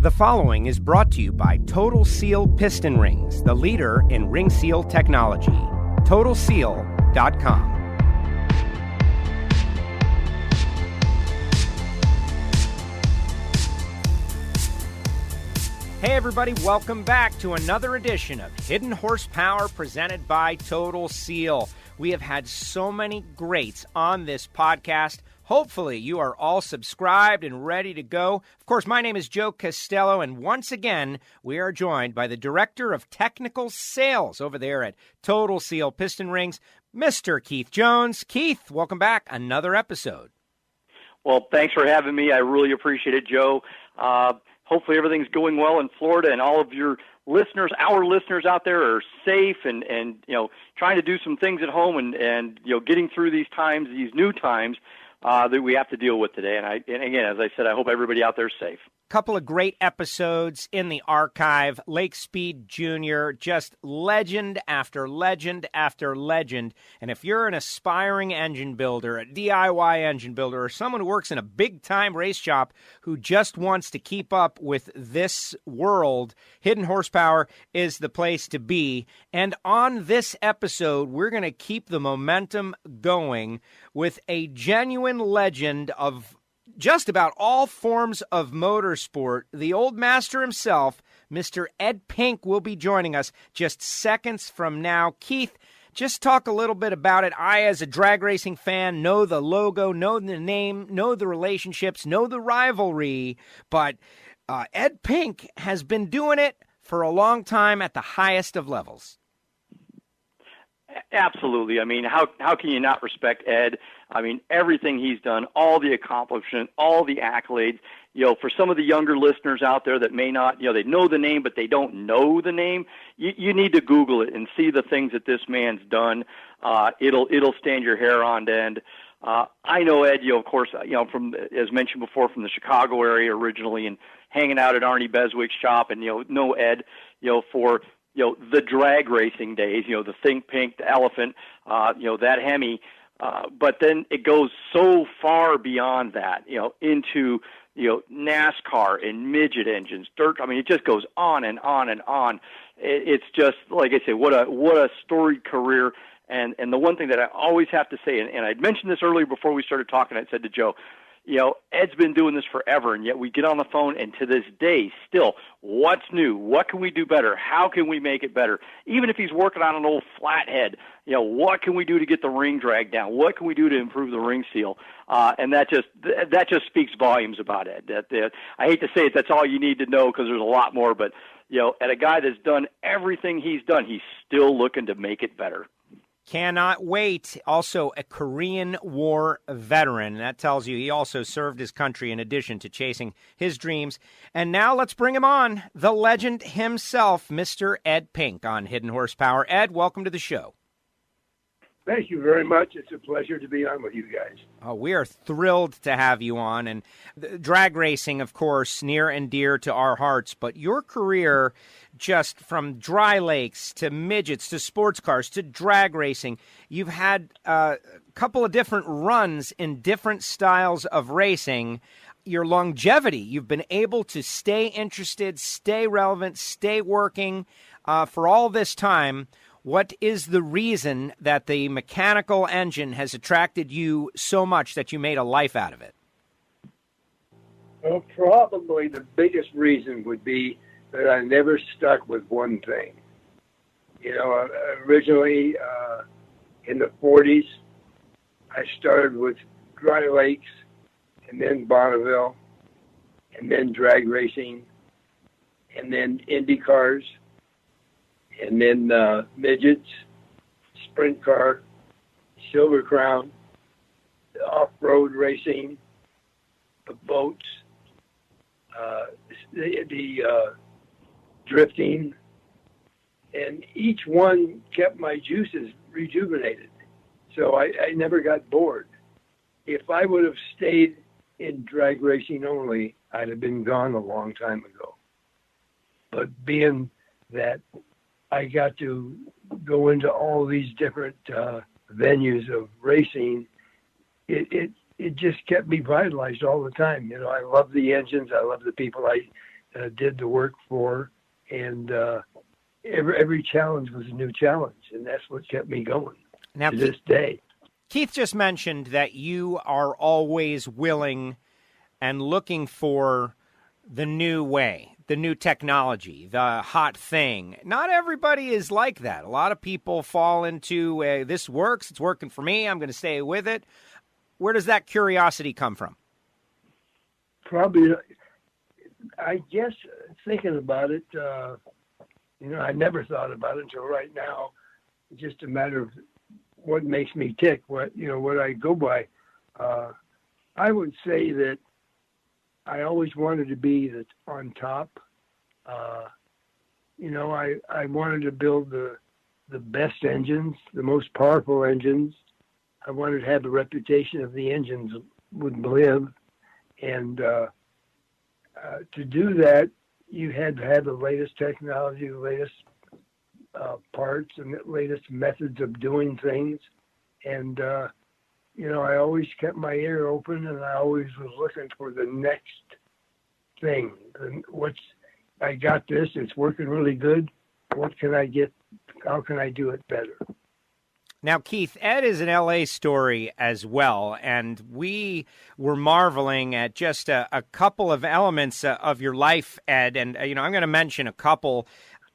The following is brought to you by Total Seal Piston Rings, the leader in ring seal technology. TotalSeal.com. Hey everybody, welcome back to another edition of Hidden Horsepower presented by Total Seal. We have had so many greats on this podcast. Hopefully you are all subscribed and ready to go. Of course, my name is Joe Costello, and once again, we are joined by the Director of Technical Sales over there at Total Seal Piston Rings, Mr. Keith Jones. Keith, welcome back. Another episode. Well, thanks for having me. I really appreciate it, Joe. Hopefully everything's going well in Florida, and all of your listeners, our listeners out there, are safe and trying to do some things at home and getting through these times, these new times that we have to deal with today. And again, as I said, I hope everybody out there is safe. Couple of great episodes in the archive. Lake Speed Jr., just legend after legend after legend. And if you're an aspiring engine builder, a DIY engine builder, or someone who works in a big-time race shop who just wants to keep up with this world, Hidden Horsepower is the place to be. And on this episode, we're going to keep the momentum going with a genuine legend of just about all forms of motorsport. The old master himself, Mr. Ed Pink, will be joining us just seconds from now. Keith, just talk a little bit about it. I, as a drag racing fan, know the logo, know the name, know the relationships, know the rivalry, but Ed Pink has been doing it for a long time at the highest of levels. Absolutely. I mean, how can you not respect Ed? I mean, everything he's done, all the accomplishment, all the accolades. For some of the younger listeners out there that may not, they know the name, but they don't know the name, you need to Google it and see the things that this man's done. It'll stand your hair on end. I know Ed, of course, from, as mentioned before, from the Chicago area originally, and hanging out at Arnie Beswick's shop, and know Ed, for the drag racing days, the Think Pink, the Elephant, that Hemi. But then it goes so far beyond that, into, NASCAR and midget engines, dirt. I mean, it just goes on and on and on. It's just, like I say, what a storied career. And the one thing that I always have to say, and I'd mentioned this earlier before we started talking, I said to Joe, Ed's been doing this forever, and yet we get on the phone, and to this day, still, what's new? What can we do better? How can we make it better? Even if he's working on an old flathead, what can we do to get the ring drag down? What can we do to improve the ring seal? And that just speaks volumes about Ed. I hate to say it, that's all you need to know, because there's a lot more, but, at a guy that's done everything he's done, he's still looking to make it better. Cannot wait. Also a Korean War veteran. That tells you he also served his country in addition to chasing his dreams. And now let's bring him on, the legend himself, Mr. Ed Pink on Hidden Horsepower. Ed, welcome to the show. Thank you very much. It's a pleasure to be on with you guys. Oh, we are thrilled to have you on. And drag racing, of course, near and dear to our hearts. But your career, just from dry lakes to midgets to sports cars to drag racing, you've had a couple of different runs in different styles of racing. Your longevity, you've been able to stay interested, stay relevant, stay working for all this time. What is the reason that the mechanical engine has attracted you so much that you made a life out of it? Well, probably the biggest reason would be that I never stuck with one thing. Originally in the 40s, I started with dry lakes, and then Bonneville, and then drag racing, and then Indy cars, and then midgets, sprint car, Silver Crown, the off-road racing, the boats, the drifting, and each one kept my juices rejuvenated. So I never got bored. If I would have stayed in drag racing only, I'd have been gone a long time ago. But being that I got to go into all these different venues of racing, it just kept me vitalized all the time. I love the engines. I love the people did the work for, and every challenge was a new challenge, and that's what kept me going Now, to this day. Keith just mentioned that you are always willing and looking for the new way, the new technology, the hot thing. Not everybody is like that. A lot of people fall into this works, it's working for me, I'm going to stay with it. Where does that curiosity come from? Probably, I guess, thinking about it, I never thought about it until right now. It's just a matter of what makes me tick, what I go by. I would say that I always wanted to be on top. I wanted to build the best engines, the most powerful engines. I wanted to have the reputation of the engines would live. And to do that, you had to have the latest technology, the latest parts, and the latest methods of doing things. And, I always kept my ear open, and I always was looking for the next thing. And I got this, it's working really good. What can I get? How can I do it better? Now, Keith, Ed is an L.A. story as well, and we were marveling at just a couple of elements of your life, Ed, and, I'm going to mention a couple.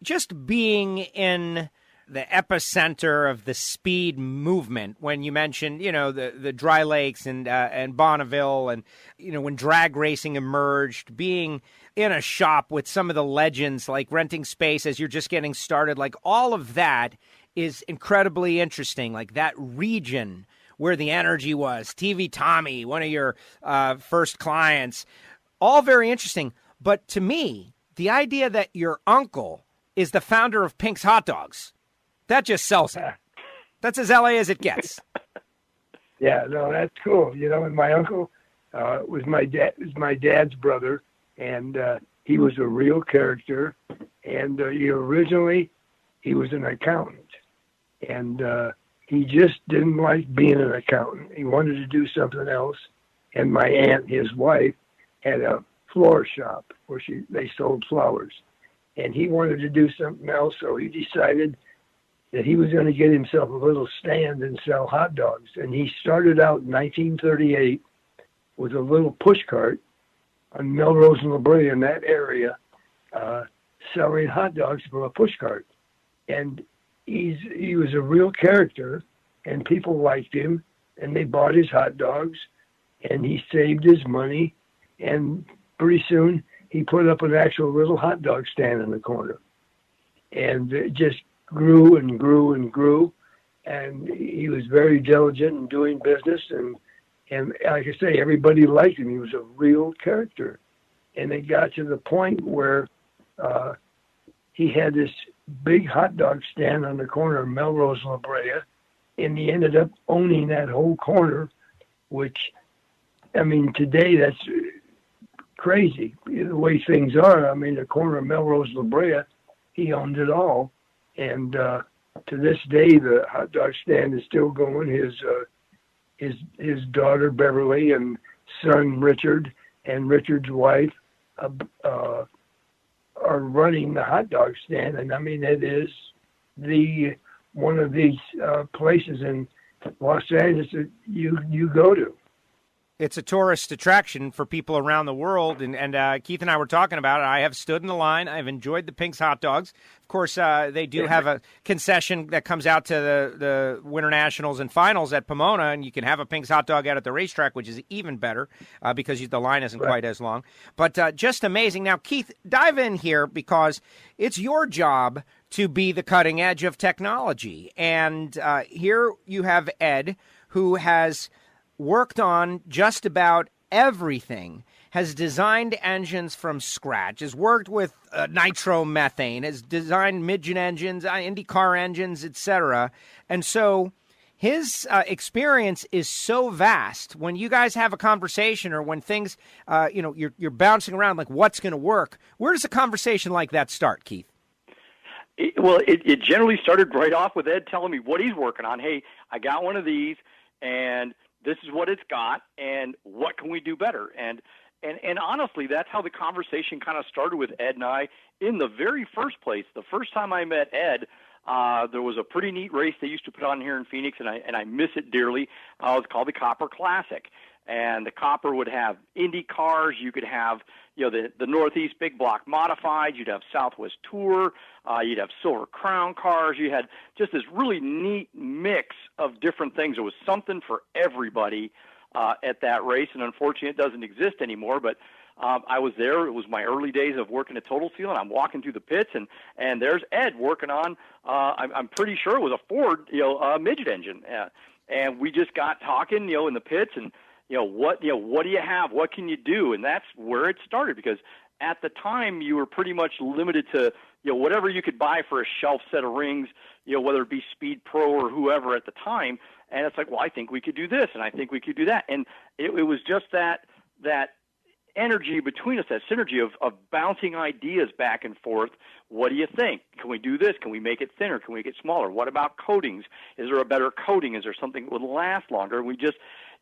Just being in the epicenter of the speed movement when you mentioned, the Dry Lakes and Bonneville and, when drag racing emerged, being in a shop with some of the legends, like renting space as you're just getting started, like all of that is incredibly interesting. Like that region where the energy was, TV Tommy, one of your first clients, all very interesting. But to me, the idea that your uncle is the founder of Pink's Hot Dogs, that just sells it. That's as LA as it gets. Yeah, no, that's cool. And my uncle was my dad's brother, and he was a real character. And originally, he was an accountant, and he just didn't like being an accountant. He wanted to do something else. And my aunt, his wife, had a flower shop where they sold flowers, and he wanted to do something else. So he decided that he was going to get himself a little stand and sell hot dogs. And he started out in 1938 with a little push cart on Melrose and La Brea in that area, selling hot dogs from a push cart. And he was a real character, and people liked him, and they bought his hot dogs, and he saved his money, and pretty soon he put up an actual little hot dog stand in the corner. And it just grew and grew and grew, and he was very diligent in doing business, and like I say, everybody liked him. He was a real character. And it got to the point where he had this big hot dog stand on the corner of Melrose and La Brea, and he ended up owning that whole corner, which, today that's crazy, the way things are. The corner of Melrose and La Brea, he owned it all. And to this day, the hot dog stand is still going. His daughter, Beverly, and son, Richard, and Richard's wife are running the hot dog stand. And it is one of these places in Los Angeles that you go to. It's a tourist attraction for people around the world, and Keith and I were talking about it. I have stood in the line. I've enjoyed the Pink's hot dogs. Of course, they do have a concession that comes out to the Winter Nationals and Finals at Pomona, and you can have a Pink's hot dog out at the racetrack, which is even better because the line isn't quite as long. But just amazing. Now, Keith, dive in here because it's your job to be the cutting edge of technology. And here you have Ed, who has worked on just about everything, has designed engines from scratch, has worked with nitromethane, has designed midget engines, IndyCar engines, etc. And so his experience is so vast. When you guys have a conversation or when things, you're bouncing around like what's going to work, where does a conversation like that start, Keith? It generally started right off with Ed telling me what he's working on. Hey, I got one of these, and this is what it's got, and what can we do better? And And honestly, that's how the conversation kind of started with Ed and I in the very first place. The first time I met Ed, there was a pretty neat race they used to put on here in Phoenix, and I miss it dearly. It was called the Copper Classic. And the Copper would have Indy cars. You could have, the Northeast Big Block Modified. You'd have Southwest Tour. You'd have Silver Crown cars. You had just this really neat mix of different things. There was something for everybody at that race, and unfortunately it doesn't exist anymore. But I was there. It was my early days of working at Total Seal, and I'm walking through the pits, and there's Ed working on, I'm pretty sure it was a Ford, midget engine. And we just got talking, in the pits, and what do you have? What can you do? And that's where it started, because at the time you were pretty much limited to, whatever you could buy for a shelf set of rings, whether it be Speed Pro or whoever at the time. And it's like, well, I think we could do this, and I think we could do that. And it was just that energy between us, that synergy of bouncing ideas back and forth. What do you think? Can we do this? Can we make it thinner? Can we make it smaller? What about coatings? Is there a better coating? Is there something that would last longer? And we just,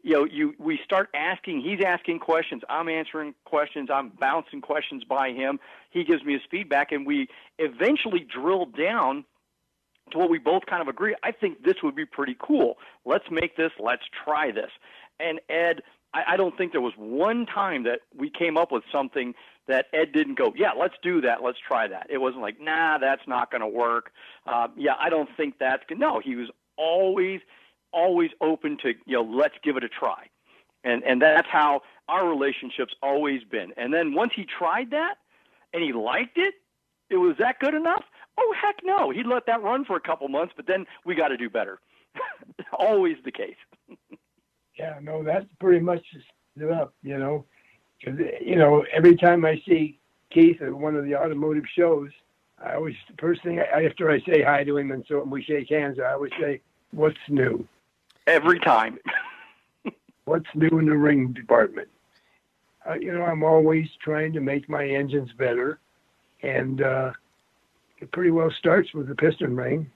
we start asking, he's asking questions, I'm answering questions, I'm bouncing questions by him, he gives me his feedback, and we eventually drill down to what we both kind of agree. I think this would be pretty cool. Let's make this, let's try this. And Ed, I don't think there was one time that we came up with something that Ed didn't go, yeah, let's do that, let's try that. It wasn't like, nah, that's not going to work. I don't think that's good. No, he was always open to, let's give it a try. And that's how our relationship's always been. And then once he tried that and he liked it, it was that good enough? Oh, heck no. He'd let that run for a couple months, but then we got to do better. Always the case. Yeah, no, that's pretty much it up, because, every time I see Keith at one of the automotive shows, I always, the first thing, after I say hi to him and so we shake hands, I always say, what's new? Every time. What's new in the ring department? I'm always trying to make my engines better, and it pretty well starts with the piston ring.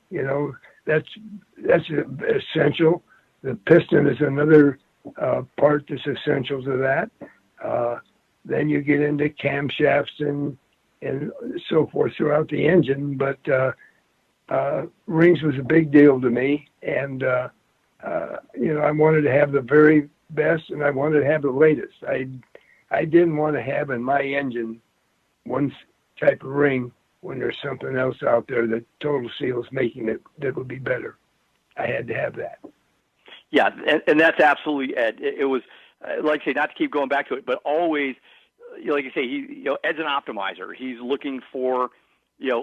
That's essential. The piston is another part that's essential to that. Then you get into camshafts and so forth throughout the engine, but rings was a big deal to me, and I wanted to have the very best, and I wanted to have the latest. I didn't want to have in my engine one type of ring when there's something else out there that Total Seal is making it that would be better. I had to have that. Yeah, and that's absolutely Ed. It was, like I say, not to keep going back to it, but always, like you say, Ed's an optimizer. He's looking for,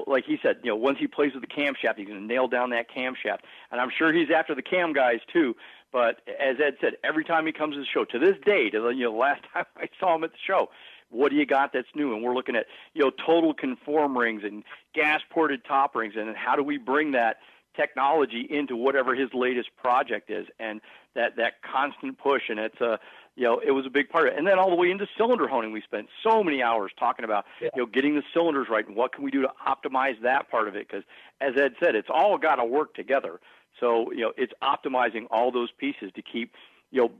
like he said, once he plays with the camshaft, he's going to nail down that camshaft. And I'm sure he's after the cam guys too. But as Ed said, every time he comes to the show, to this day, to the last time I saw him at the show, what do you got that's new? And we're looking at total conform rings and gas ported top rings, and how do we bring that technology into whatever his latest project is, and that constant push. And it's it was a big part of it. And then all the way into cylinder honing, we spent so many hours talking about getting the cylinders right and what can we do to optimize that part of it, because as Ed said, it's all got to work together. So it's optimizing all those pieces to keep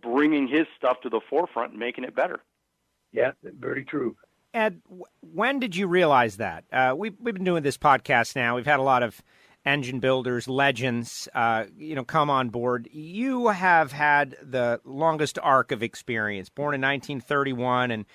bringing his stuff to the forefront and making it better. Yeah, very true. Ed, when did you realize that? We've been doing this podcast now. We've had a lot of engine builders, legends, come on board. You have had the longest arc of experience, born in 1931, and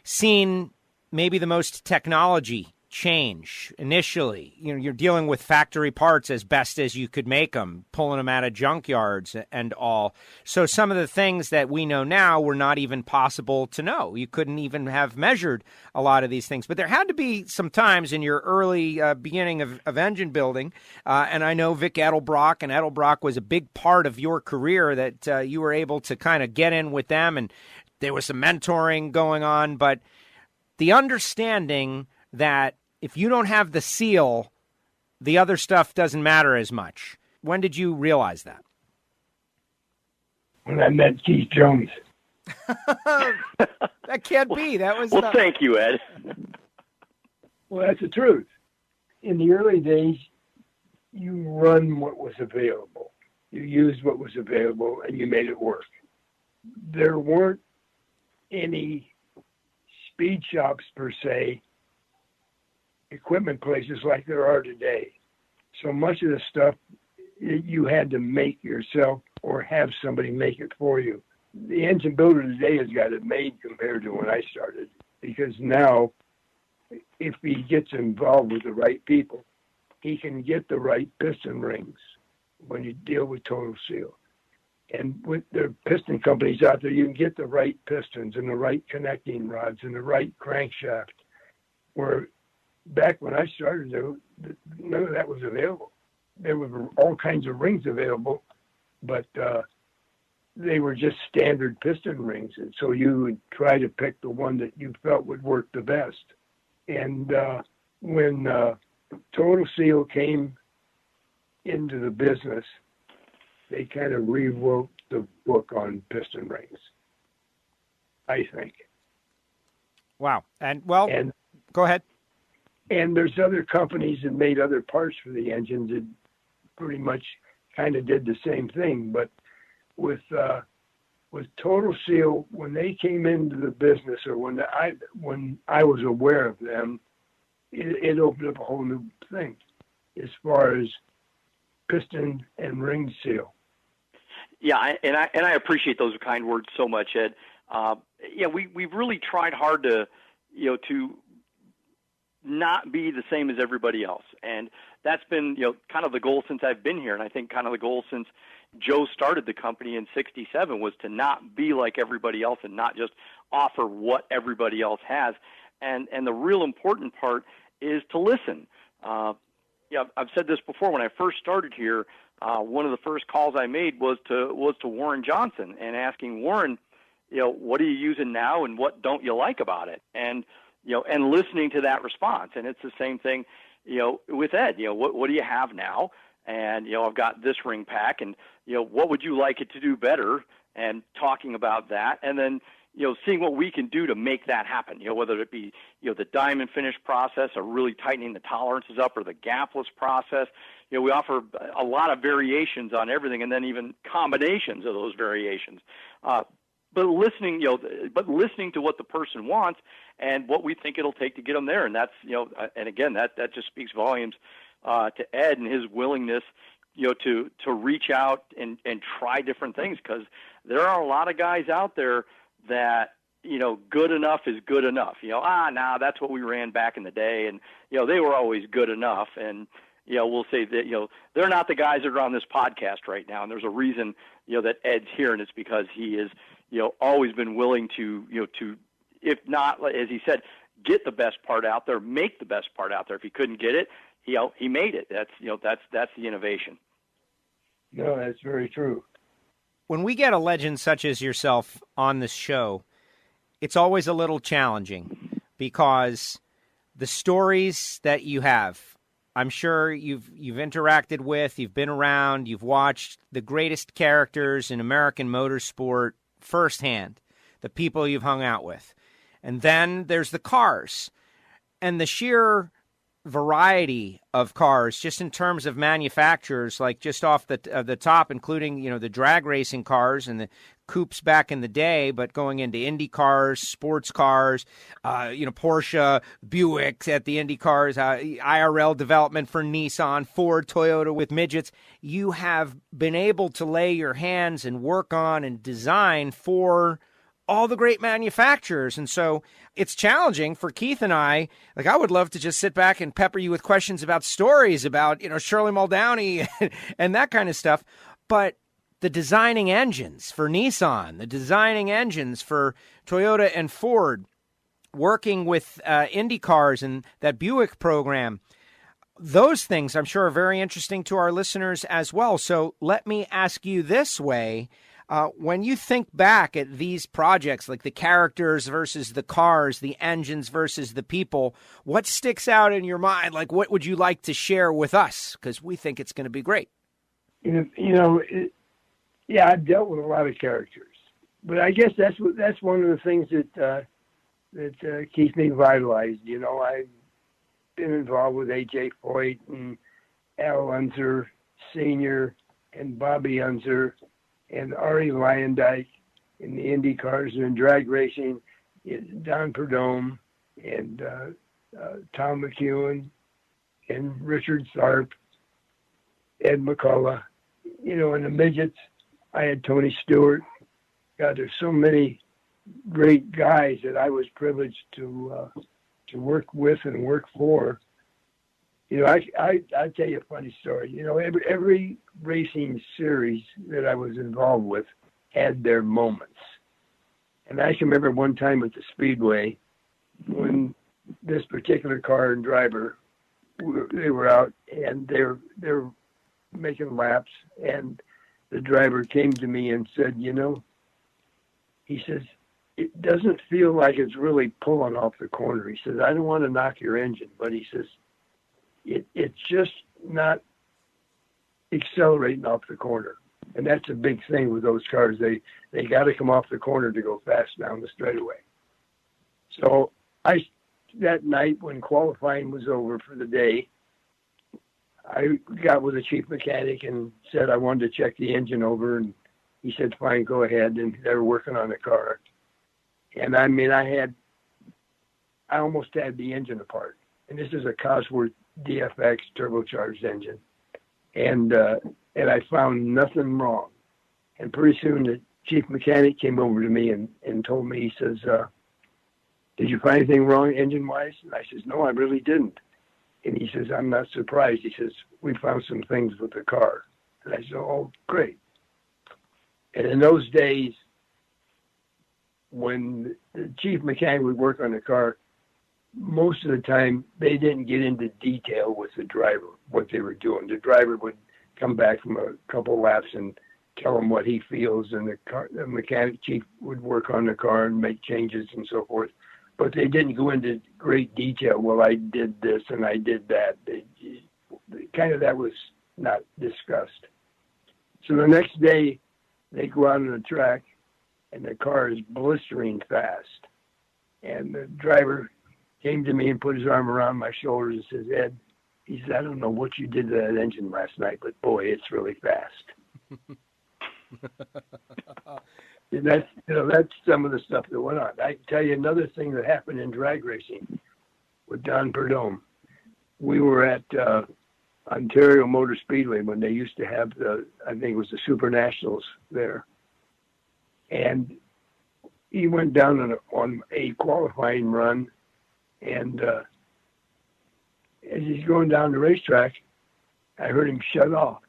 seen maybe the most technology change initially. You're dealing with factory parts as best as you could make them, pulling them out of junkyards and all. So some of the things that we know now were not even possible to know. You couldn't even have measured a lot of these things. But there had to be some times in your early beginning of engine building, and I know Vic Edelbrock, and Edelbrock was a big part of your career, that you were able to kind of get in with them, and there was some mentoring going on. But the understanding that if you don't have the seal, the other stuff doesn't matter as much. When did you realize that? When I met Keith Jones. That can't be. That was well, thank you, Ed. Well, that's the truth. In the early days, you run what was available. You used what was available, and you made it work. There weren't any speed shops per se, equipment places like there are today. So much of the stuff you had to make yourself or have somebody make it for you. The engine builder today has got it made compared to when I started, because now if he gets involved with the right people, he can get the right piston rings when you deal with Total Seal. And with the piston companies out there, you can get the right pistons and the right connecting rods and the right crankshaft. Where back when I started, none of that was available. There were all kinds of rings available, but they were just standard piston rings. And so you would try to pick the one that you felt would work the best. And when Total Seal came into the business, they kind of rewrote the book on piston rings, I think. Wow. And go ahead. And there's other companies that made other parts for the engines that pretty much kind of did the same thing. But with Total Seal, when they came into the business, or when I was aware of them, it opened up a whole new thing as far as piston and ring seal. Yeah, I appreciate those kind words so much, Ed. We've really tried hard to not be the same as everybody else, and that's been kind of the goal since I've been here, and I think kind of the goal since Joe started the company in '67 was to not be like everybody else and not just offer what everybody else has, and the real important part is to listen. I've said this before. When I first started here, one of the first calls I made was to Warren Johnson and asking Warren, what are you using now and what don't you like about it? And and listening to that response. And it's the same thing, with Ed. What do you have now? And I've got this ring pack, and what would you like it to do better? And talking about that, and then seeing what we can do to make that happen. Whether it be the diamond finish process, or really tightening the tolerances up, or the gapless process. We offer a lot of variations on everything, and then even combinations of those variations. But listening to what the person wants and what we think it'll take to get them there, and that's and again that just speaks volumes to Ed and his willingness to reach out and try different things, because there are a lot of guys out there that good enough is good enough. That's what we ran back in the day, and they were always good enough, and we'll say that they're not the guys that are on this podcast right now, and there's a reason that Ed's here, and it's because he is always been willing to if not, as he said, get the best part out there, make the best part out there. If he couldn't get it, he made it. That's the innovation. No, that's very true. When we get a legend such as yourself on this show, it's always a little challenging, because the stories that you have, I'm sure you've interacted with, you've been around, you've watched the greatest characters in American motorsport firsthand, the people you've hung out with. And then there's the cars and the sheer variety of cars, just in terms of manufacturers, like just off the top, including, the drag racing cars and the coupes back in the day, but going into Indy cars, sports cars, Porsche, Buick at the Indy cars, IRL development for Nissan, Ford, Toyota with midgets. You have been able to lay your hands and work on and design for all the great manufacturers. And so it's challenging for Keith and I. Like, I would love to just sit back and pepper you with questions about stories about, Shirley Muldowney and that kind of stuff. But the designing engines for Nissan, the designing engines for Toyota and Ford, working with Indy cars and that Buick program, those things I'm sure are very interesting to our listeners as well. So let me ask you this way. When you think back at these projects, like the characters versus the cars, the engines versus the people, what sticks out in your mind? Like, what would you like to share with us? Because we think it's going to be great. Yeah, I've dealt with a lot of characters, but I guess that's one of the things that keeps me vitalized. I've been involved with A.J. Foyt and Al Unser Sr. and Bobby Unser and Ari Lyondike in the Indy cars and in drag racing. Don Perdome and Tom McEwen and Richard Tharp, Ed McCullough. In the midgets, I had Tony Stewart. God, there's so many great guys that I was privileged to work with and work for. I tell you a funny story. Every racing series that I was involved with had their moments. And I can remember one time at the Speedway when this particular car and driver, they were out and they're making laps, and the driver came to me and said, he says, it doesn't feel like it's really pulling off the corner. He says, I don't want to knock your engine, but he says, it's just not accelerating off the corner. And that's a big thing with those cars. They got to come off the corner to go fast down the straightaway. So that night when qualifying was over for the day, I got with the chief mechanic and said I wanted to check the engine over, and he said, fine, go ahead. And they were working on the car. And I mean, I almost had the engine apart. And this is a Cosworth DFX turbocharged engine. And I found nothing wrong. And pretty soon the chief mechanic came over to me and told me, he says, did you find anything wrong engine-wise? And I says, no, I really didn't. And he says, I'm not surprised. He says, we found some things with the car. And I said, oh, great. And in those days, when the chief mechanic would work on the car, most of the time they didn't get into detail with the driver, what they were doing. The driver would come back from a couple laps and tell him what he feels, and the mechanic chief would work on the car and make changes and so forth. But they didn't go into great detail. Well, I did this and I did that. That was not discussed. So the next day, they go out on the track, and the car is blistering fast. And the driver came to me and put his arm around my shoulders and says, Ed, he said, I don't know what you did to that engine last night, but boy, it's really fast. And that's some of the stuff that went on. I can tell you another thing that happened in drag racing with Don Perdome. We were at Ontario Motor Speedway when they used to have I think it was the Super Nationals there. And he went down on a qualifying run, and as he's going down the racetrack, I heard him shut off.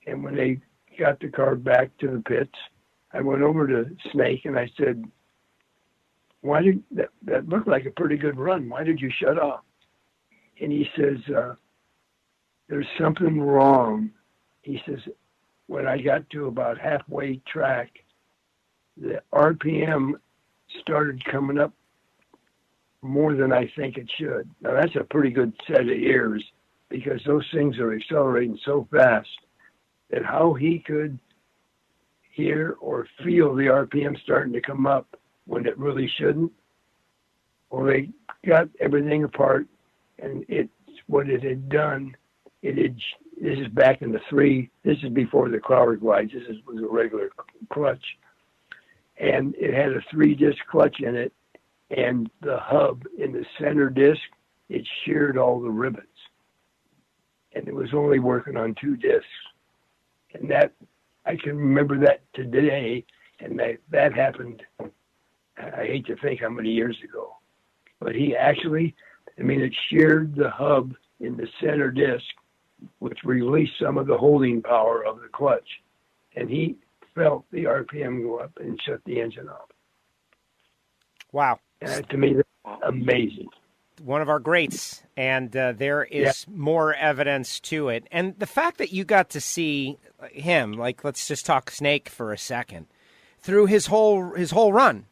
And when they got the car back to the pits, I went over to Snake and I said, why did that looked like a pretty good run? Why did you shut off? And he says, there's something wrong. He says, when I got to about halfway track, the RPM started coming up more than I think it should. Now that's a pretty good set of ears, because those things are accelerating so fast that how he could hear or feel the RPM starting to come up when it really shouldn't. Well, they got everything apart, and what it had done, this is back in this is before the crawler glides. Was a regular clutch. And it had a 3-disc clutch in it, and the hub in the center disc, it sheared all the rivets. And it was only working on 2 discs. And that, I can remember that today, and that happened, I hate to think how many years ago. But he actually, it sheared the hub in the center disc, which released some of the holding power of the clutch. And he felt the RPM go up and shut the engine off. Wow. And to me, that's amazing. One of our greats, and there is more evidence to it. And the fact that you got to see him, let's just talk Snake for a second, through his whole run.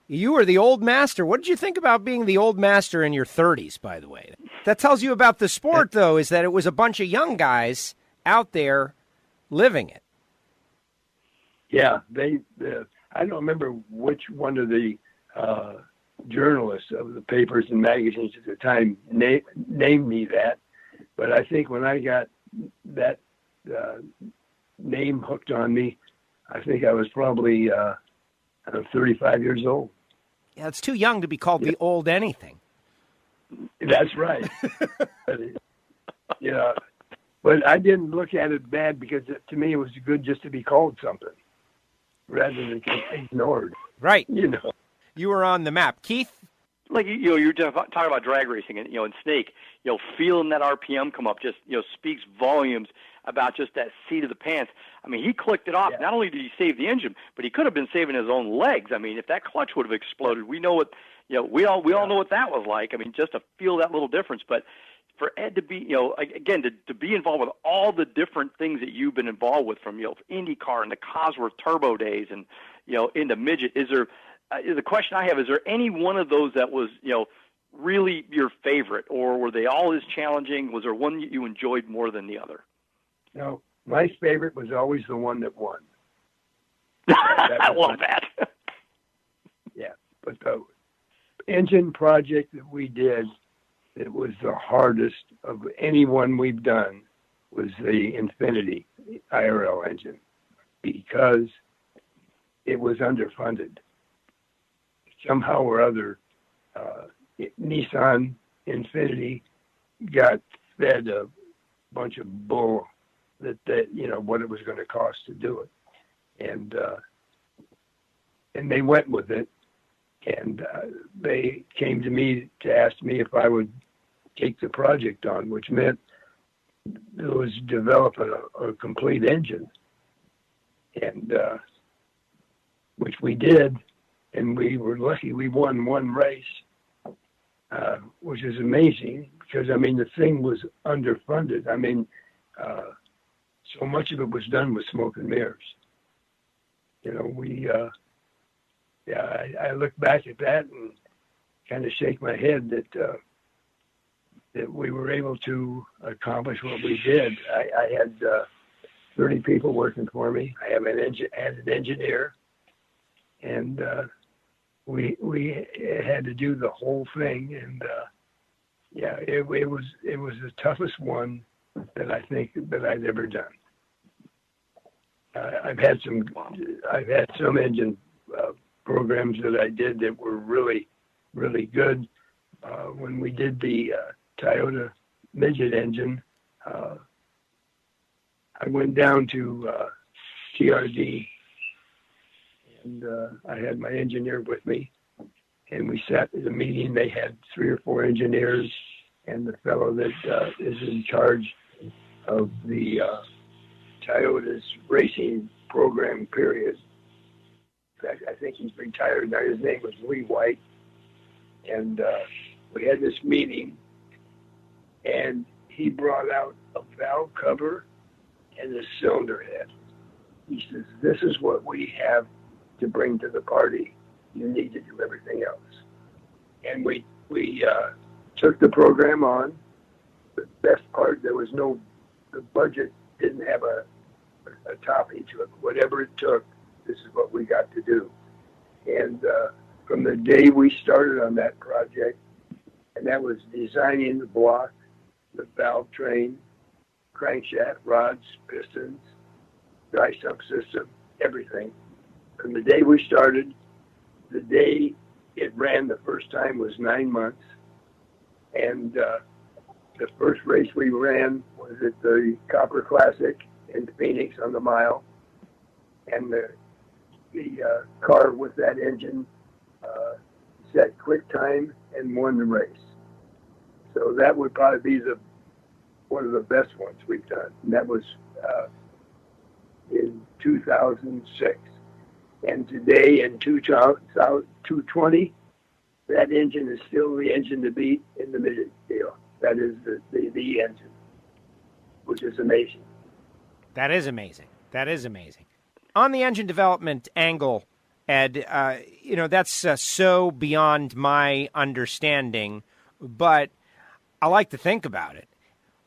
You were the old master. What did you think about being the old master in your 30s, by the way? That tells you about the sport, though, is that it was a bunch of young guys out there living it. Yeah, I don't remember which one of the journalists of the papers and magazines at the time named me that, but I think when I got that name hooked on me, I think I was probably I'm 35 years old. Yeah, it's too young to be called the old anything. That's right. Yeah, but I didn't look at it bad because to me it was good just to be called something rather than ignored. Right. You know. You were on the map. Keith? Like, you're just talking about drag racing and, in Snake, feeling that RPM come up just, speaks volumes about just that seat of the pants. I mean, he clicked it off. Yeah. Not only did he save the engine, but he could have been saving his own legs. I mean, if that clutch would have exploded, we know what, we all know what that was like. I mean, just to feel that little difference. But for Ed to be, again, to be involved with all the different things that you've been involved with, from, IndyCar and the Cosworth Turbo days and, into midget, is there, the question I have, is there any one of those that was, really your favorite, or were they all as challenging? Was there one you enjoyed more than the other? No, my favorite was always the one that won. I love that. Yeah, but the engine project that we did, it was the hardest of any one we've done, was the Infinity IRL engine, because it was underfunded. Somehow or other, Nissan Infinity got fed a bunch of bull that what it was going to cost to do it, and they went with it, and they came to me to ask me if I would take the project on, which meant it was developing a complete engine, and which we did. And we were lucky. We won one race, which is amazing because, I mean, the thing was underfunded. I mean, so much of it was done with smoke and mirrors. I look back at that and kind of shake my head that we were able to accomplish what we did. I had 30 people working for me. I have an engineer, and we had to do the whole thing, and it was the toughest one that I think that I've ever done. I've had some engine programs that I did that were really, really good. When we did the Toyota midget engine, I went down to TRD. And I had my engineer with me, and we sat at a meeting. They had 3 or 4 engineers, and the fellow that is in charge of the Toyota's racing program, period. In fact, I think he's retired now. His name was Lee White. And we had this meeting, and he brought out a valve cover and a cylinder head. He says, "This is what we have to bring to the party. You need to do everything else." And we took the program on. The best part, the budget didn't have a topping to it. Whatever it took, this is what we got to do. And from the day we started on that project, and that was designing the block, the valve train, crankshaft, rods, pistons, dry sump system, everything. From the day we started, the day it ran the first time was 9 months. And the first race we ran was at the Copper Classic in Phoenix on the mile. And the car with that engine set quick time and won the race. So that would probably be one of the best ones we've done. And that was in 2006. And today in 2020, that engine is still the engine to beat in the midget deal. That is the engine, which is amazing. That is amazing. That is amazing. On the engine development angle, Ed, that's so beyond my understanding, but I like to think about it.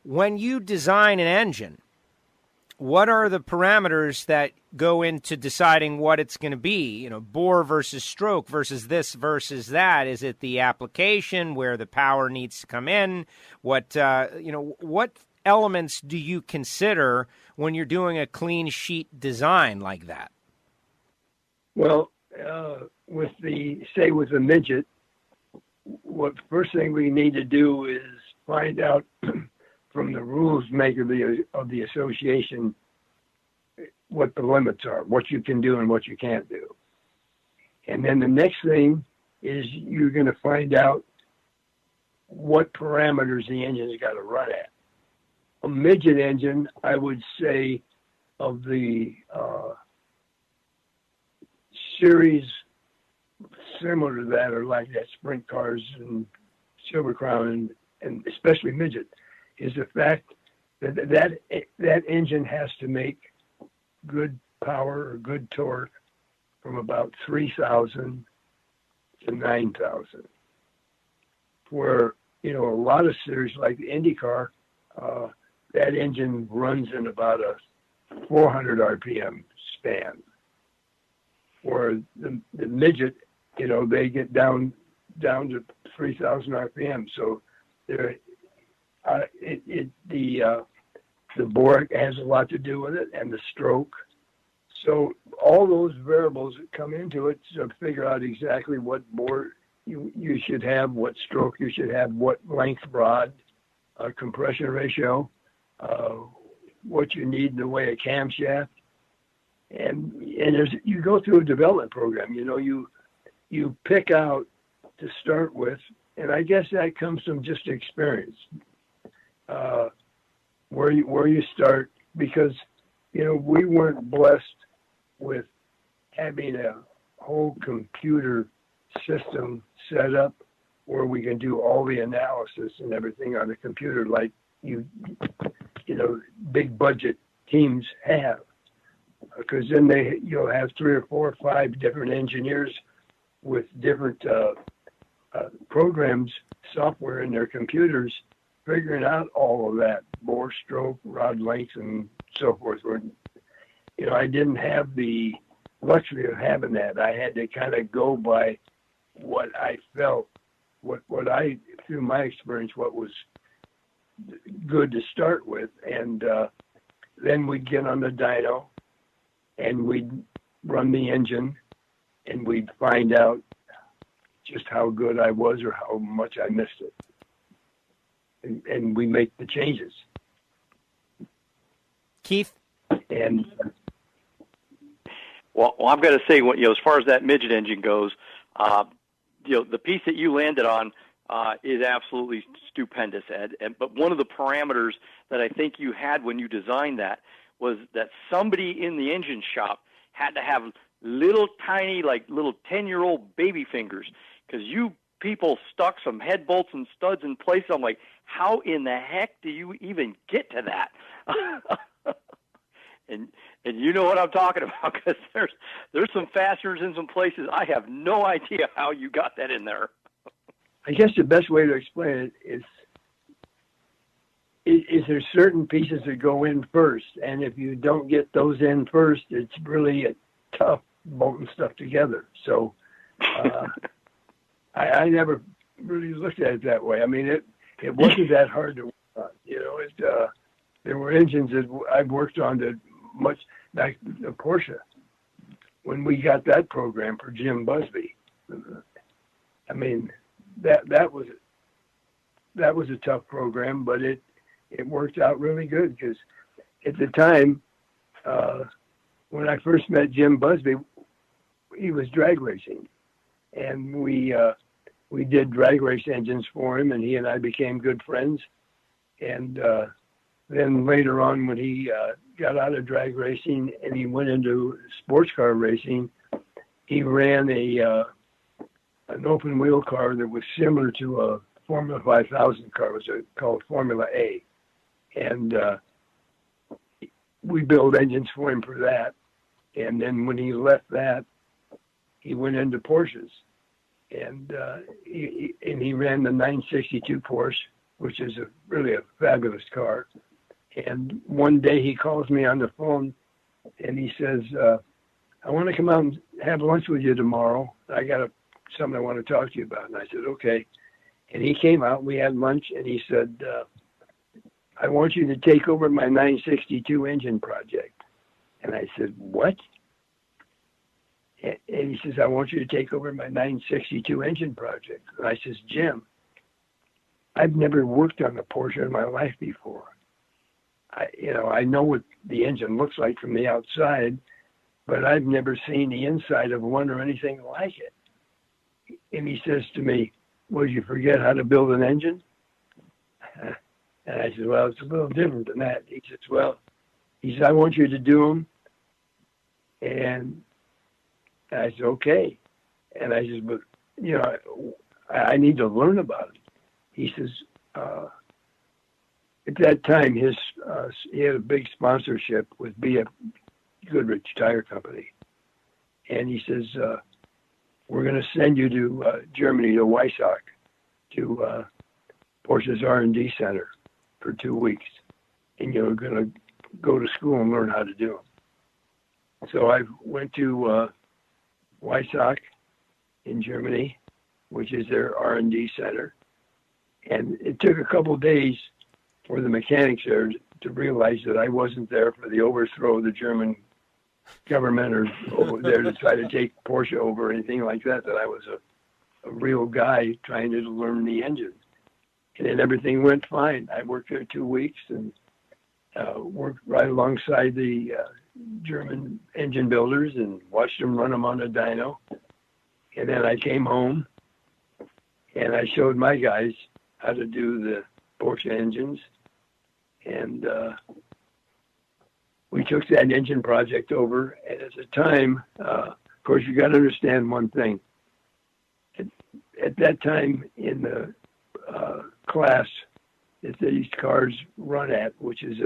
When you design an engine, what are the parameters that go into deciding what it's going to be? Bore versus stroke versus this versus that. Is it the application where the power needs to come in? What elements do you consider when you're doing a clean sheet design like that? Well, with the midget, what first thing we need to do is find out from the rules maker of the association what the limits are, what you can do and what you can't do. And then the next thing is you're going to find out what parameters the engine's got to run at. A midget engine, I would say, of the series similar to that, or like that sprint cars and Silver Crown and especially midget, is the fact that engine has to make good power or good torque from about 3,000 to 9,000. Where, a lot of series like the IndyCar, that engine runs in about a 400 RPM span. Where the midget, they get down to 3,000 RPM. So the bore has a lot to do with it, and the stroke. So all those variables that come into it to figure out exactly what bore you should have, what stroke you should have, what length rod, compression ratio, what you need in the way of camshaft. And you go through a development program. You pick out to start with, and I guess that comes from just experience. Where you start, because we weren't blessed with having a whole computer system set up where we can do all the analysis and everything on the computer like big budget teams have. Because then you'll have 3 or 4 or 5 different engineers with different programs, software in their computers, figuring out all of that, bore, stroke, rod length, and so forth. I didn't have the luxury of having that. I had to kind of go by what I felt, what I, through my experience, what was good to start with. And then we'd get on the dyno, and we'd run the engine, and we'd find out just how good I was or how much I missed it. And we make the changes. Keith? And well, I've got to say, as far as that midget engine goes, the piece that you landed on is absolutely stupendous, Ed. But one of the parameters that I think you had when you designed that was that somebody in the engine shop had to have little tiny, like little 10-year-old baby fingers, because you people stuck some head bolts and studs in place. I'm like, how in the heck do you even get to that? and you know what I'm talking about, because there's some fasteners in some places. I have no idea how you got that in there. I guess the best way to explain it is there certain pieces that go in first, and if you don't get those in first, it's really tough bolting stuff together. So I never really looked at it that way. I mean, it wasn't that hard to work on. There were engines that I've worked on that much, like the Porsche, when we got that program for Jim Busby. I mean, that was a tough program, but it worked out really good, because at the time, when I first met Jim Busby, he was drag racing, and we did drag race engines for him, and he and I became good friends. And then later on, when he got out of drag racing and he went into sports car racing, he ran an open wheel car that was similar to a Formula 5000 car. It was called Formula A. And we built engines for him for that. And then when he left that, he went into Porsches. And he ran the 962 Porsche, which is really a fabulous car. And one day he calls me on the phone and he says, I want to come out and have lunch with you tomorrow. I got something I want to talk to you about. And I said, okay. And he came out, we had lunch, and he said, I want you to take over my 962 engine project. And I said, what? And he says, I want you to take over my 962 engine project. And I says, Jim, I've never worked on a Porsche in my life before. I know what the engine looks like from the outside, but I've never seen the inside of one or anything like it. And he says to me, well, did you forget how to build an engine? And I said, well, it's a little different than that. He says, I want you to do them. And I said, okay. And I said, but, I need to learn about it. He says, at that time, he had a big sponsorship with BF Goodrich Tire Company. And he says, we're going to send you to Germany, to Weissach, to Porsche's R&D Center for 2 weeks. And you're going to go to school and learn how to do them. So I went to Weissach in Germany, which is their R&D center. And it took a couple of days for the mechanics there to realize that I wasn't there for the overthrow of the German government or over there to try to take Porsche over or anything like that, that I was a real guy trying to learn the engine. And then everything went fine. I worked there 2 weeks and worked right alongside the German engine builders and watched them run them on a dyno. And then I came home and I showed my guys how to do the Porsche engines. And we took that engine project over. And at the time, of course, you got to understand one thing. At that time in the class that these cars run at, which is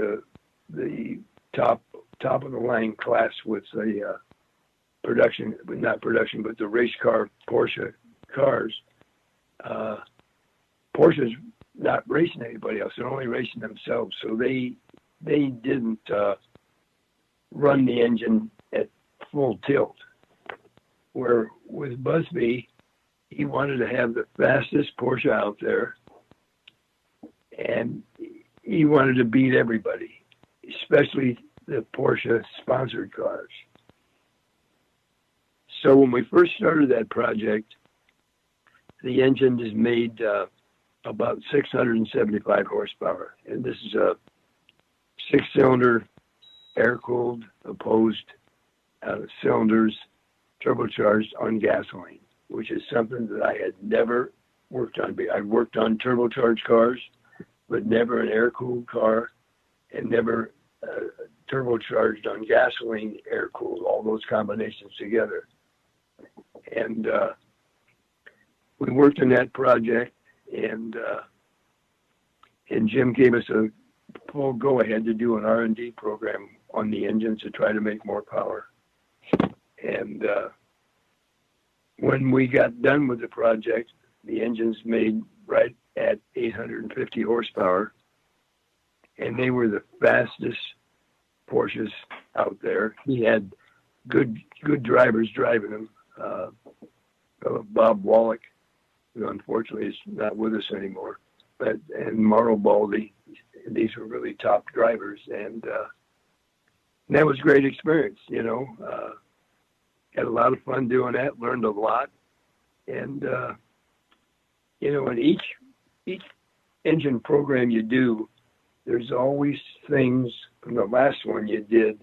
the top of the line class with the not production, but the race car Porsche cars. Porsche's not racing anybody else; they're only racing themselves. So they didn't run the engine at full tilt. Where with Busby, he wanted to have the fastest Porsche out there, and he wanted to beat everybody, especially the Porsche sponsored cars. So when we first started that project, the engine is made about 675 horsepower, and this is a 6-cylinder, air-cooled, opposed cylinders, turbocharged on gasoline, which is something that I had never worked on. I worked on turbocharged cars, but never an air-cooled car, and never turbocharged on gasoline, air-cooled, all those combinations together. And we worked on that project, and Jim gave us a full go-ahead to do an R&D program on the engines to try to make more power. And when we got done with the project, the engines made right at 850 horsepower, and they were the fastest Porsches out there. He had good drivers driving them. Bob Wallach, who unfortunately is not with us anymore, and Mauro Baldi. These were really top drivers, and that was a great experience. Had a lot of fun doing that. Learned a lot, and in each engine program you do, there's always things from the last one you did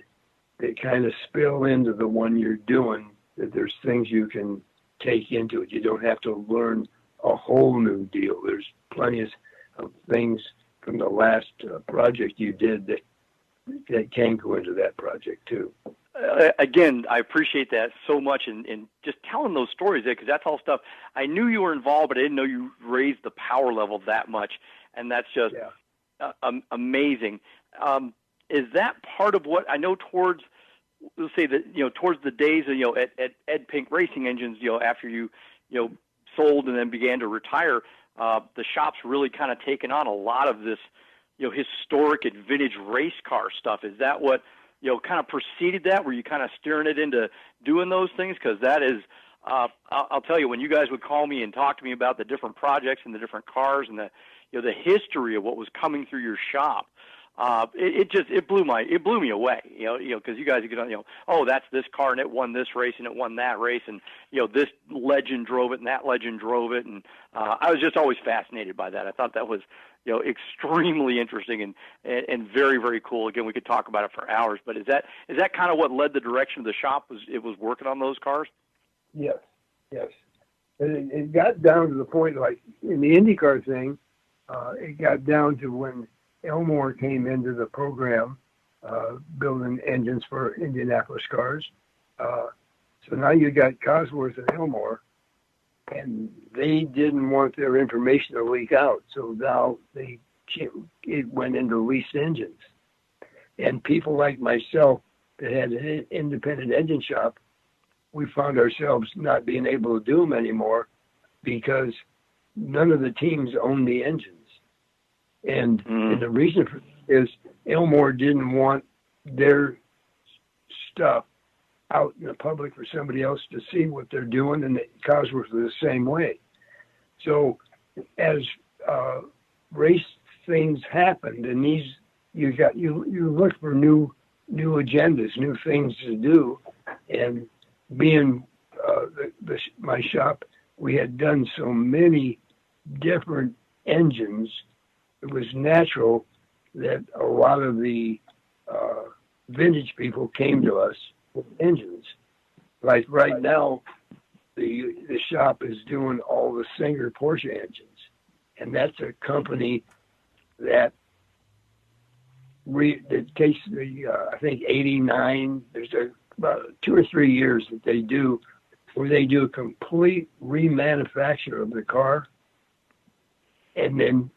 that kind of spill into the one you're doing. That there's things you can take into it. You don't have to learn a whole new deal. There's plenty of things from the last project you did that can go into that project too. Again, I appreciate that so much, and just telling those stories there, because that's all stuff I knew you were involved, but I didn't know you raised the power level that much, and that's just amazing. Is that part of what I know towards? Let's say that towards the days of at Ed Pink Racing Engines, after you sold and then began to retire, the shop's really kind of taken on a lot of this historic and vintage race car stuff. Is that what kind of preceded that? Were you kind of steering it into doing those things? Because that is, I'll tell you, when you guys would call me and talk to me about the different projects and the different cars and the history of what was coming through your shop, it blew me away. Because you guys get on, oh, that's this car and it won this race and it won that race, and this legend drove it and that legend drove it, and I was just always fascinated by that. I thought that was extremely interesting and very, very cool. Again, we could talk about it for hours, but is that kind of what led the direction of the shop? It was working on those cars? Yes. And it got down to the point, like in the IndyCar thing, it got down to when Elmore came into the program, building engines for Indianapolis cars. So now you got Cosworth and Elmore, and they didn't want their information to leak out. So now it went into leased engines. And people like myself that had an independent engine shop, we found ourselves not being able to do them anymore because none of the teams owned the engines. And the reason for it is Elmore didn't want their stuff out in the public for somebody else to see what they're doing, and Cosworth was the same way. So as race things happened, and you look for new agendas, new things to do, and being my shop, we had done so many different engines. It was natural that a lot of the vintage people came to us with engines. Like right now, the shop is doing all the Singer Porsche engines, and that's a company that takes I think 89. There's about 2 or 3 years that they do where they do a complete remanufacture of the car, and then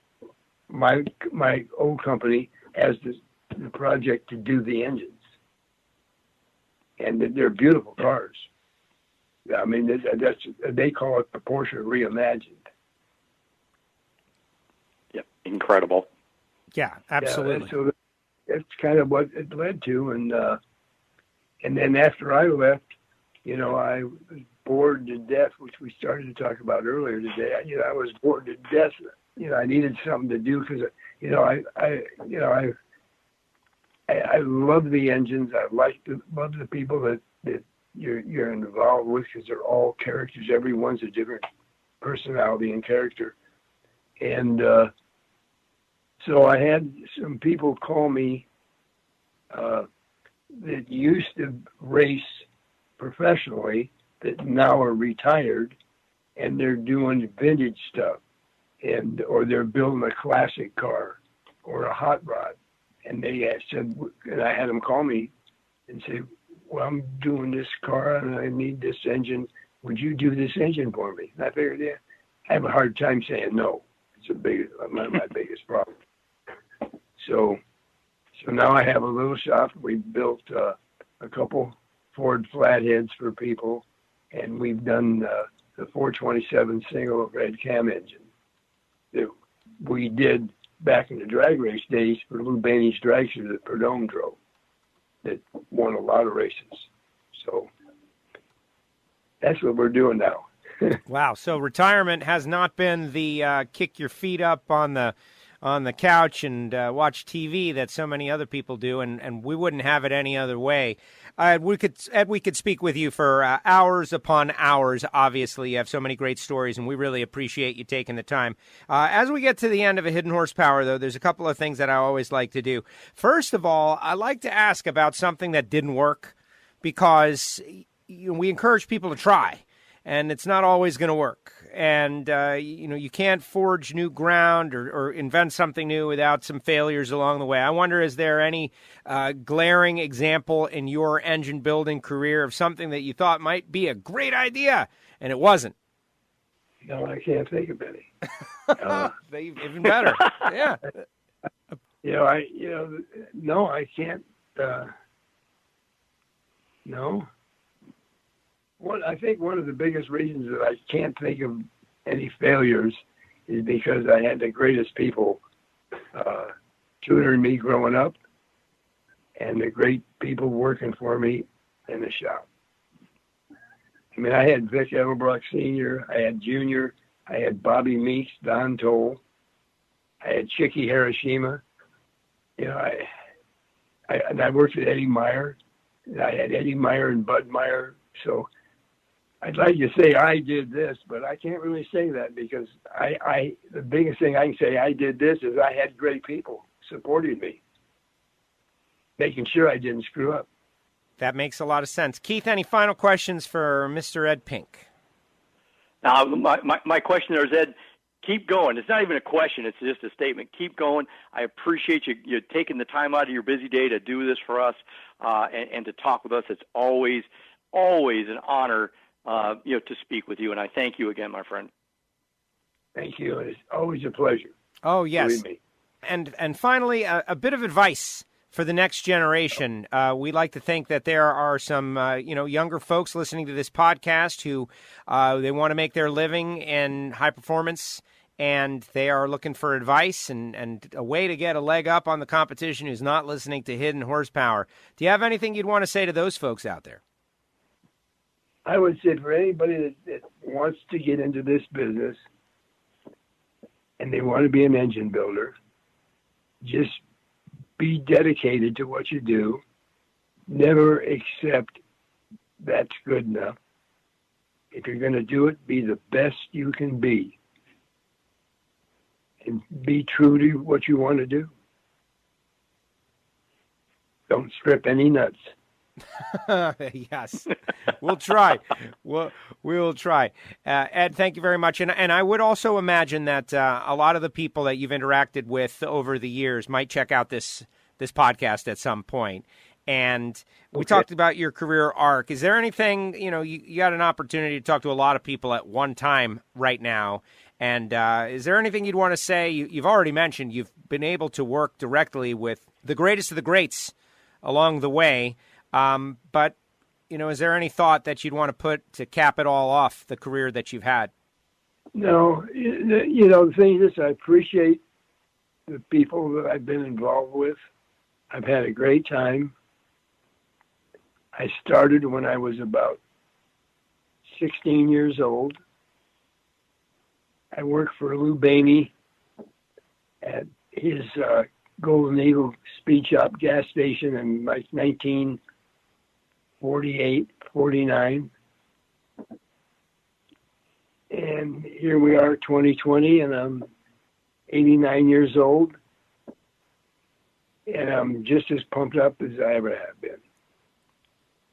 my old company has the project to do the engines, and they're beautiful cars. I mean, they call it the Porsche reimagined. Yep, incredible. Yeah, absolutely. Yeah, so that's kind of what it led to, and then after I left, I was bored to death, which we started to talk about earlier today. I was bored to death. I needed something to do because, I love the engines. I love the people that you're involved with because they're all characters. Everyone's a different personality and character. And so I had some people call me that used to race professionally that now are retired, and they're doing vintage stuff, or they're building a classic car or a hot rod. And they said, and I had them call me and say, well, I'm doing this car and I need this engine. Would you do this engine for me? And I figured, yeah, I have a hard time saying no. It's my biggest problem. So now I have a little shop. We built a couple Ford flatheads for people, and we've done the 427 single red cam engine that we did back in the drag race days for Lou Baney's dragster that Perdome drove that won a lot of races. So that's what we're doing now. Wow. So retirement has not been the kick your feet up on the couch and watch TV that so many other people do, and we wouldn't have it any other way. We could speak with you for hours upon hours. Obviously, you have so many great stories, and we really appreciate you taking the time. As we get to the end of A Hidden Horsepower, though, there's a couple of things that I always like to do. First of all, I like to ask about something that didn't work, because we encourage people to try. And it's not always going to work. And, you can't forge new ground or invent something new without some failures along the way. I wonder, is there any glaring example in your engine building career of something that you thought might be a great idea and it wasn't? No, I can't think of any. Even better. Yeah. No, I can't. No. I think one of the biggest reasons that I can't think of any failures is because I had the greatest people tutoring me growing up and the great people working for me in the shop. I mean, I had Vic Edelbrock Sr., I had Junior, I had Bobby Meeks, Don Toll, I had Chicky Hiroshima, You know, I worked with Eddie Meyer. I had Eddie Meyer and Bud Meyer. So I'd like to say I did this, but I can't really say that because the biggest thing I can say I did this is I had great people supporting me, making sure I didn't screw up. That makes a lot of sense. Keith, any final questions for Mr. Ed Pink? Now, my question there is, Ed, keep going. It's not even a question. It's just a statement. Keep going. I appreciate you taking the time out of your busy day to do this for us and to talk with us. It's always an honor, to speak with you, and I thank you again, my friend. Thank you. It's always a pleasure. Oh, yes. Believe me. And finally, a bit of advice for the next generation. We like to think that there are some, younger folks listening to this podcast who they want to make their living in high performance, and they are looking for advice and a way to get a leg up on the competition who's not listening to Hidden Horsepower. Do you have anything you'd want to say to those folks out there? I would say for anybody that wants to get into this business and they want to be an engine builder, just be dedicated to what you do. Never accept that's good enough. If you're going to do it, be the best you can be. And be true to what you want to do. Don't strip any nuts. Yes, we'll try. We will try. Ed, thank you very much. And I would also imagine that a lot of the people that you've interacted with over the years might check out this podcast at some point. And we talked about your career arc. Is there anything, you got an opportunity to talk to a lot of people at one time right now. And is there anything you'd want to say? You've already mentioned you've been able to work directly with the greatest of the greats along the way. But, is there any thought that you'd want to put to cap it all off, the career that you've had? No, the thing is, I appreciate the people that I've been involved with. I've had a great time. I started when I was about 16 years old. I worked for Lou Baney at his Golden Eagle Speed Shop gas station in like 1948, 49. And here we are, 2020, and I'm 89 years old. And I'm just as pumped up as I ever have been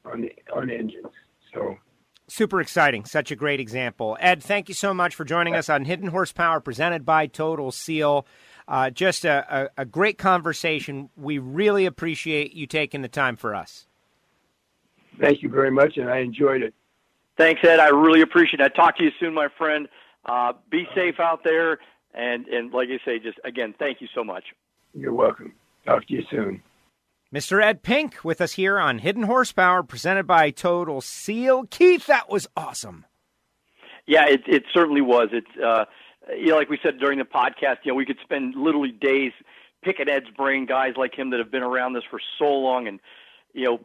on engines. So super exciting. Such a great example. Ed, thank you so much for joining us on Hidden Horsepower presented by Total Seal. Just a great conversation. We really appreciate you taking the time for us. Thank you very much, and I enjoyed it. Thanks, Ed. I really appreciate it. I'll talk to you soon, my friend. Be safe out there. And like you say, just, again, thank you so much. You're welcome. Talk to you soon. Mr. Ed Pink with us here on Hidden Horsepower presented by Total Seal. Keith, that was awesome. Yeah, it certainly was. It's like we said during the podcast, we could spend literally days picking Ed's brain, guys like him that have been around this for so long, and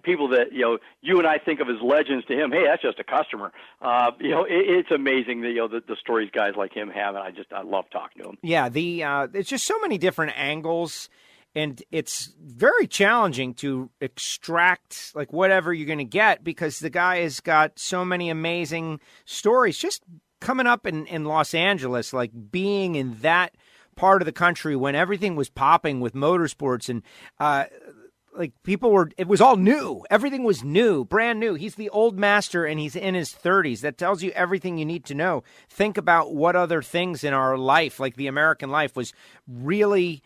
people that you and I think of as legends, to him, hey, that's just a customer. It's amazing that the stories guys like him have, and I love talking to him. Yeah, there's just so many different angles. And it's very challenging to extract like whatever you're going to get because the guy has got so many amazing stories just coming up in Los Angeles, like being in that part of the country when everything was popping with motorsports and it was all new. Everything was new, brand new. He's the old master and he's in his 30s. That tells you everything you need to know. Think about what other things in our life, like the American life, was really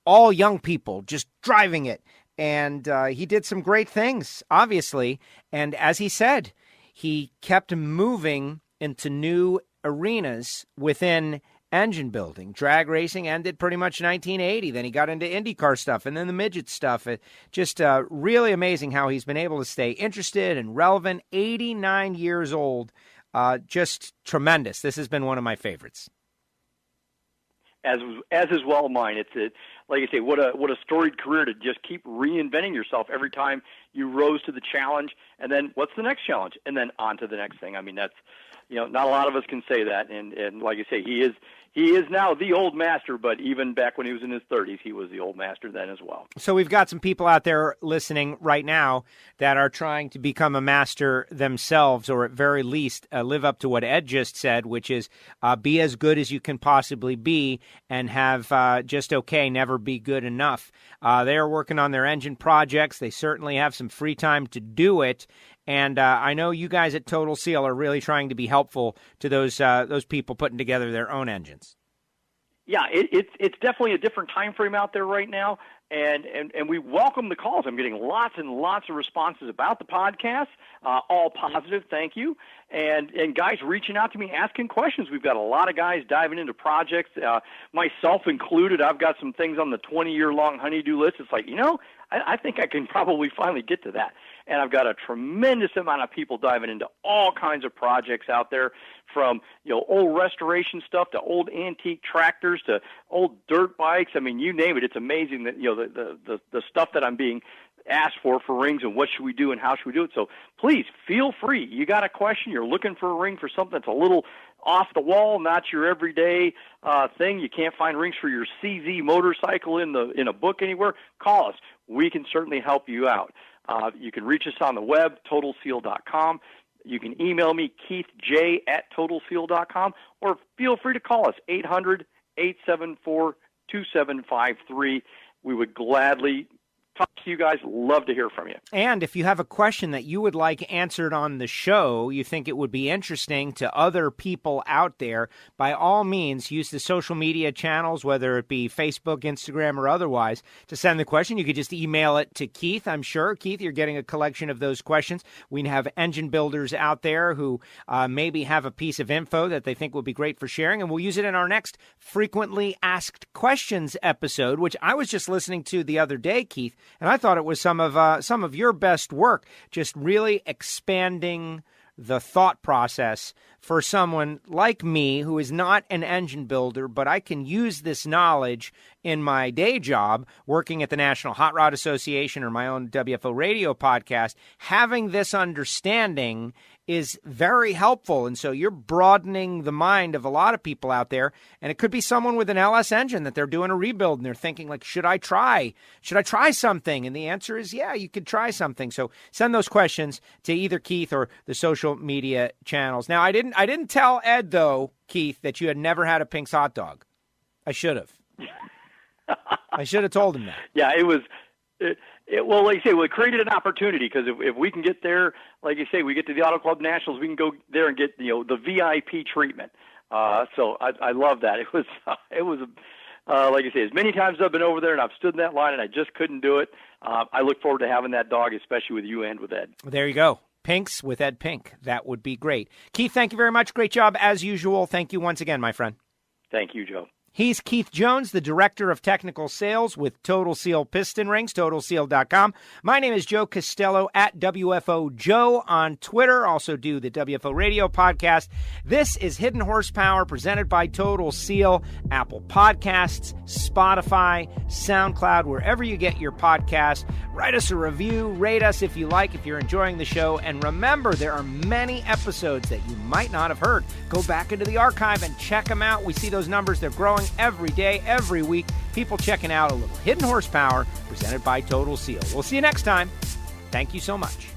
all young people just driving it. And he did some great things, obviously. And as he said, he kept moving into new arenas within engine building. Drag racing ended pretty much 1980. Then he got into IndyCar stuff and then the midget stuff. Just really amazing how he's been able to stay interested and relevant. 89 years old. Just tremendous. This has been one of my favorites. As is well mine. It's like I say, what a storied career to just keep reinventing yourself every time you rose to the challenge, and then what's the next challenge, and then on to the next thing. I mean, that's not a lot of us can say that, and like I say, he He is now the old master, but even back when he was in his 30s, he was the old master then as well. So we've got some people out there listening right now that are trying to become a master themselves, or at very least live up to what Ed just said, which is be as good as you can possibly be and have just okay, never be good enough. They are working on their engine projects. They certainly have some free time to do it. And I know you guys at Total Seal are really trying to be helpful to those people putting together their own engines. Yeah, it's definitely a different time frame out there right now, and we welcome the calls. I'm getting lots and lots of responses about the podcast, all positive, thank you. And guys reaching out to me, asking questions. We've got a lot of guys diving into projects, myself included. I've got some things on the 20-year-long honeydew list. It's like, I think I can probably finally get to that. And I've got a tremendous amount of people diving into all kinds of projects out there, from old restoration stuff to old antique tractors to old dirt bikes. I mean, you name it. It's amazing that the stuff that I'm being asked for rings, and what should we do and how should we do it. So please feel free. You got a question, you're looking for a ring for something that's a little off the wall, not your everyday thing. You can't find rings for your CZ motorcycle in a book anywhere. Call us. We can certainly help you out. You can reach us on the web, totalseal.com. You can email me, keithj@totalseal.com, or feel free to call us, 800-874-2753. We would gladly talk to you guys. Love to hear from you. And if you have a question that you would like answered on the show, you think it would be interesting to other people out there, by all means, use the social media channels, whether it be Facebook, Instagram, or otherwise, to send the question. You could just email it to Keith, I'm sure. Keith, you're getting a collection of those questions. We have engine builders out there who maybe have a piece of info that they think would be great for sharing, and we'll use it in our next Frequently Asked Questions episode, which I was just listening to the other day, Keith, and I thought it was some of your best work, just really expanding the thought process for someone like me who is not an engine builder, but I can use this knowledge in my day job working at the National Hot Rod Association or my own WFO radio podcast. Having this understanding is very helpful. And so you're broadening the mind of a lot of people out there. And it could be someone with an LS engine that they're doing a rebuild and they're thinking, like, should I try something? And the answer is, yeah, you could try something. So send those questions to either Keith or the social media channels. Now, I didn't tell Ed, though, Keith, that you had never had a Pink's hot dog. I should have. I should have told him that. Yeah, it was. Well, like you say, it created an opportunity, because if we can get there, like you say, we get to the Auto Club Nationals, we can go there and get the VIP treatment. So I love that. It was like you say, as many times as I've been over there and I've stood in that line and I just couldn't do it. I look forward to having that dog, especially with you and with Ed. There you go. Pinks with Ed Pink. That would be great. Keith, thank you very much. Great job as usual. Thank you once again, my friend. Thank you, Joe. He's Keith Jones, the Director of Technical Sales with Total Seal Piston Rings, totalseal.com. My name is Joe Costello at WFO Joe on Twitter. Also do the WFO Radio podcast. This is Hidden Horsepower presented by Total Seal, Apple Podcasts, Spotify, SoundCloud, wherever you get your podcast. Write us a review, rate us if you like, if you're enjoying the show. And remember, there are many episodes that you might not have heard. Go back into the archive and check them out. We see those numbers. They're growing every day, every week. People checking out a little Hidden Horsepower presented by Total Seal. We'll see you next time. Thank you so much.